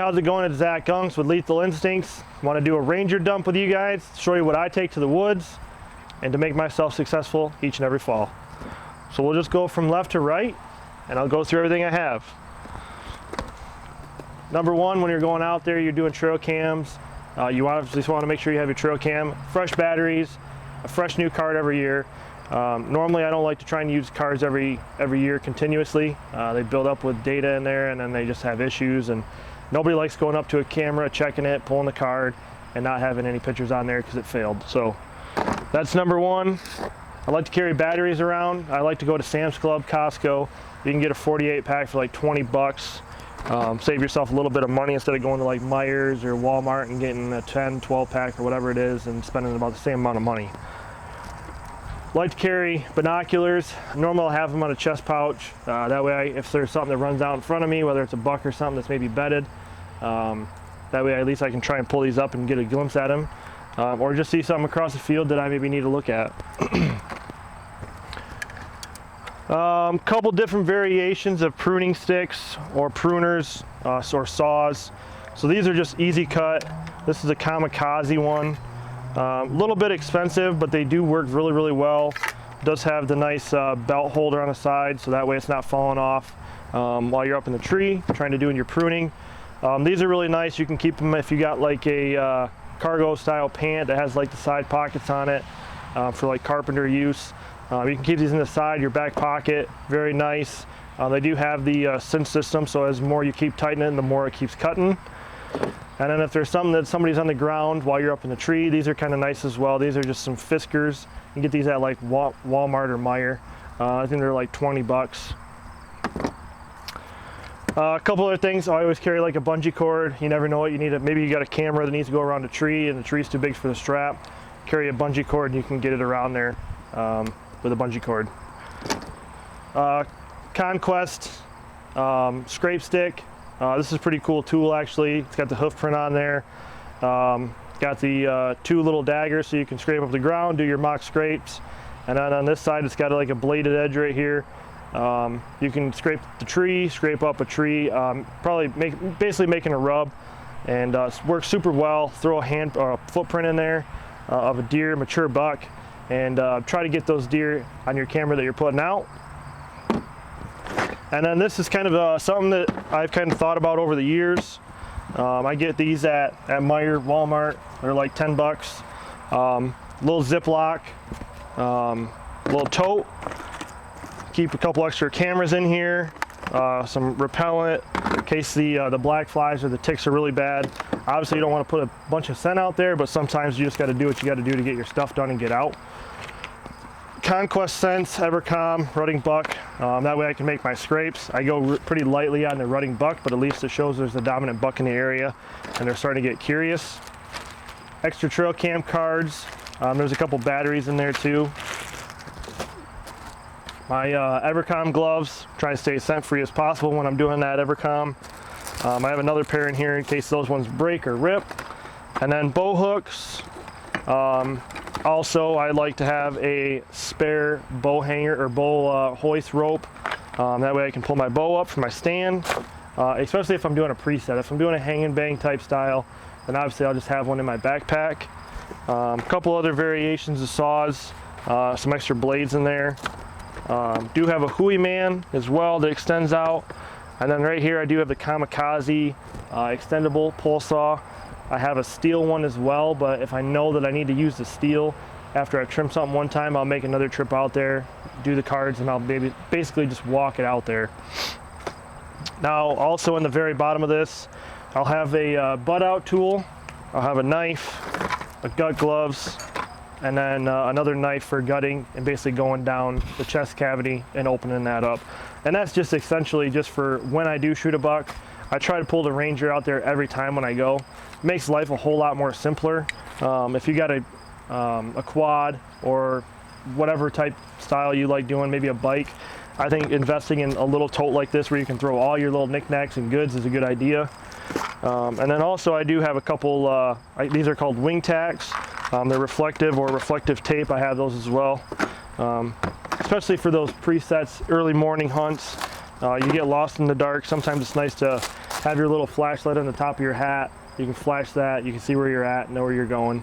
how's it going? It's Zach Gunks with Lethal Instincts. Want to do a ranger dump with you guys, show you what I take to the woods, and to make myself successful each and every fall. So we'll just go from left to right, and I'll go through everything I have. Number one, when you're going out there, you're doing trail cams, you just want to make sure you have your trail cam, fresh batteries, a fresh new card every year. Normally I don't like to try and use cards every year continuously. They build up with data in there and then they just have issues, and nobody likes going up to a camera, checking it, pulling the card, and not having any pictures on there because it failed. So that's number one. I like to carry batteries around. I like to go to Sam's Club, Costco. You can get a 48 pack for like 20 bucks. Save yourself a little bit of money instead of going to like Myers or Walmart and getting a 10, 12 pack or whatever it is and spending about the same amount of money. Like to carry binoculars. Normally I'll have them on a chest pouch. That way if there's something that runs out in front of me, whether it's a buck or something that's maybe bedded, that way at least I can try and pull these up and get a glimpse at them. Or just see something across the field that I maybe need to look at. Couple different variations of pruning sticks or pruners or saws. So these are just easy cut. This is a Kamikaze one. A little bit expensive, but they do work really, really well. It does have the nice belt holder on the side, so that way it's not falling off while you're up in the tree trying to do your pruning. These are really nice. You can keep them if you got like a cargo style pant that has like the side pockets on it for like carpenter use. You can keep these in the side, your back pocket, very nice. They do have the cinch system, so as more you keep tightening, the more it keeps cutting. And then if there's something that somebody's on the ground while you're up in the tree, these are kind of nice as well. These are just some Fiskars. You can get these at like Walmart or Meijer. I think they're like 20 bucks. A couple other things, I always carry like a bungee cord. You never know what you need. Maybe you got a camera that needs to go around a tree and the tree's too big for the strap. Carry a bungee cord and you can get it around there with a bungee cord. Conquest scrape stick. This is a pretty cool tool actually. It's got the hoof print on there. Got the two little daggers so you can scrape up the ground, do your mock scrapes. And then on this side it's got like a bladed edge right here. You can scrape the tree, scrape up a tree, basically making a rub, and works super well. Throw a footprint in there of a deer, mature buck, and try to get those deer on your camera that you're putting out. And then this is kind of something that I've kind of thought about over the years. I get these at Meijer, Walmart. They're like 10 bucks. Little Ziploc, little tote. Keep a couple extra cameras in here, some repellent in case the black flies or the ticks are really bad. Obviously you don't want to put a bunch of scent out there, but sometimes you just got to do what you got to do to get your stuff done and get out. Conquest scents, Evercom, rutting buck. That way I can make my scrapes. I go pretty lightly on the rutting buck, but at least it shows there's a dominant buck in the area and they're starting to get curious. Extra trail cam cards. There's a couple batteries in there too. My Evercom gloves, trying to stay scent free as possible when I'm doing that Evercom. I have another pair in here in case those ones break or rip. And then bow hooks. Also, I like to have a spare bow hanger or bow hoist rope. That way I can pull my bow up for my stand, especially if I'm doing a preset. If I'm doing a hang and bang type style, then obviously I'll just have one in my backpack. A couple other variations of saws, some extra blades in there. Do have a Huey Man as well that extends out. And then right here I do have the Kamikaze extendable pole saw. I have a steel one as well, but if I know that I need to use the steel after I've trimmed something one time, I'll make another trip out there, do the cards, and I'll basically just walk it out there. Now also in the very bottom of this, I'll have a butt out tool, I'll have a knife, a gut gloves, and then another knife for gutting and basically going down the chest cavity and opening that up. And that's just essentially just for when I do shoot a buck. I try to pull the Ranger out there every time when I go. It makes life a whole lot more simpler. If you got a quad or whatever type style you like doing, maybe a bike, I think investing in a little tote like this where you can throw all your little knickknacks and goods is a good idea. And then also I do have a couple, these are called wing tacks. They're reflective or reflective tape. I have those as well. Especially for those presets, early morning hunts. You get lost in the dark. Sometimes it's nice to have your little flashlight on the top of your hat. You can flash that, you can see where you're at, know where you're going.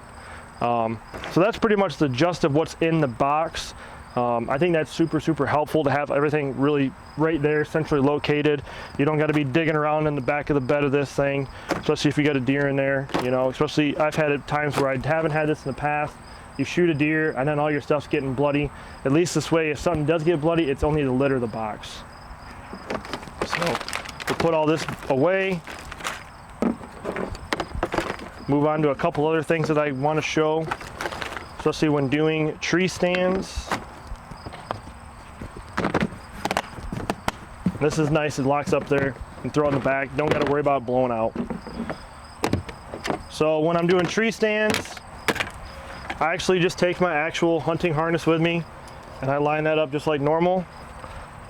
So that's pretty much the gist of what's in the box. I think that's super helpful to have everything really right there, centrally located. You don't got to be digging around in the back of the bed of this thing, especially if you got a deer in there, you know, especially I've had times where I haven't had this in the past. You shoot a deer and then all your stuff's getting bloody. At least this way, if something does get bloody, it's only the lid of the box. So we'll put all this away. Move on to a couple other things that I want to show, especially when doing tree stands. This is nice, it locks up there and throw it in the back. Don't got to worry about it blowing out. So when I'm doing tree stands, I actually just take my actual hunting harness with me and I line that up just like normal.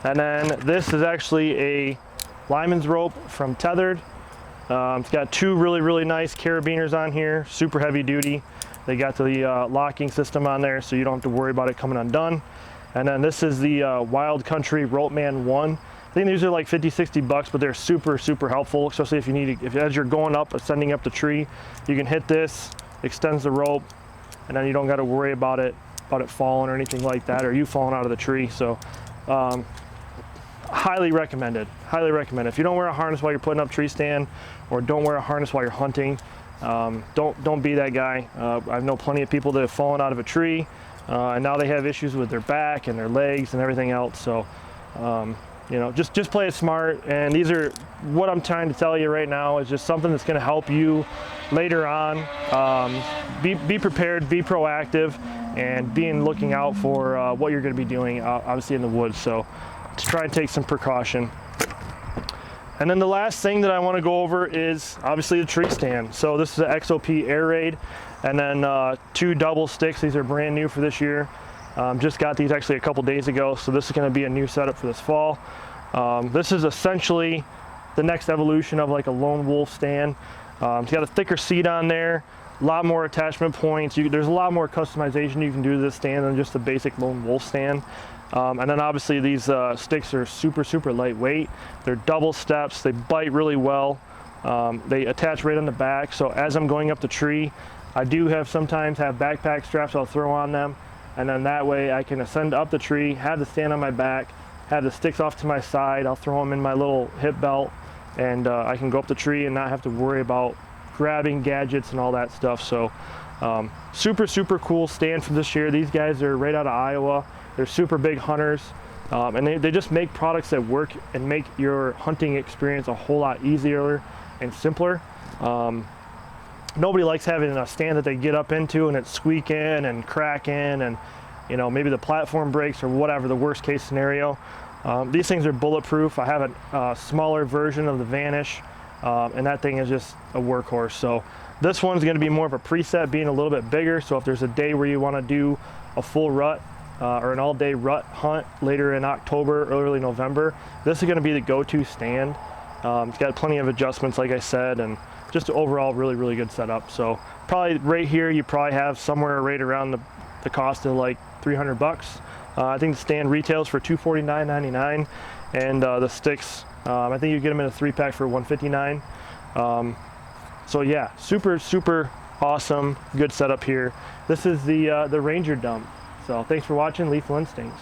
And then this is actually a lineman's rope from Tethered. It's got two really nice carabiners on here, super heavy duty. They got the locking system on there, so you don't have to worry about it coming undone. And then this is the Wild Country Rope Man 1. I think these are like 50-60 bucks, but they're super helpful, especially if you need to, as you're going up, ascending up the tree, you can hit this, extends the rope, and then you don't got to worry about it falling or anything like that, or you falling out of the tree. So highly recommended. If you don't wear a harness while you're putting up tree stand, or don't wear a harness while you're hunting, don't be that guy. I know plenty of people that have fallen out of a tree, and now they have issues with their back and their legs and everything else. So you know, just play it smart. And these are what I'm trying to tell you right now is just something that's going to help you later on. Be prepared, be proactive, and looking out for what you're going to be doing obviously in the woods. So to try and take some precaution. And then the last thing that I want to go over is obviously the tree stand. So this is an XOP Air Raid, and then 2 double sticks. These are brand new for this year. Just got these actually a couple days ago, so this is going to be a new setup for this fall. This is essentially the next evolution of like a lone wolf stand. It's got a thicker seat on there, a lot more attachment points. There's a lot more customization you can do to this stand than just the basic lone wolf stand. And then obviously these sticks are super lightweight. They're double steps, they bite really well. They attach right on the back, so as I'm going up the tree, I do sometimes have backpack straps I'll throw on them, and then that way I can ascend up the tree, have the stand on my back, have the sticks off to my side. I'll throw them in my little hip belt, and I can go up the tree and not have to worry about grabbing gadgets and all that stuff. So super cool stand for this year. These guys are right out of Iowa. They're super big hunters, and they just make products that work and make your hunting experience a whole lot easier and simpler. Nobody likes having a stand that they get up into and it's squeaking and cracking, and you know, maybe the platform breaks or whatever, the worst case scenario. These things are bulletproof. I have a smaller version of the Vanish, and that thing is just a workhorse. So this one's going to be more of a preset, being a little bit bigger. So if there's a day where you want to do a full rut or an all-day rut hunt later in October, early November, this is going to be the go-to stand. It's got plenty of adjustments, like I said, and just overall really good setup. So probably right here you probably have somewhere right around the cost of like 300 bucks. I think the stand retails for $249.99, and the sticks, I think you get them in a 3-pack for $159. So yeah, super awesome, good setup here. This is the Ranger dump. So thanks for watching Lethal Instincts.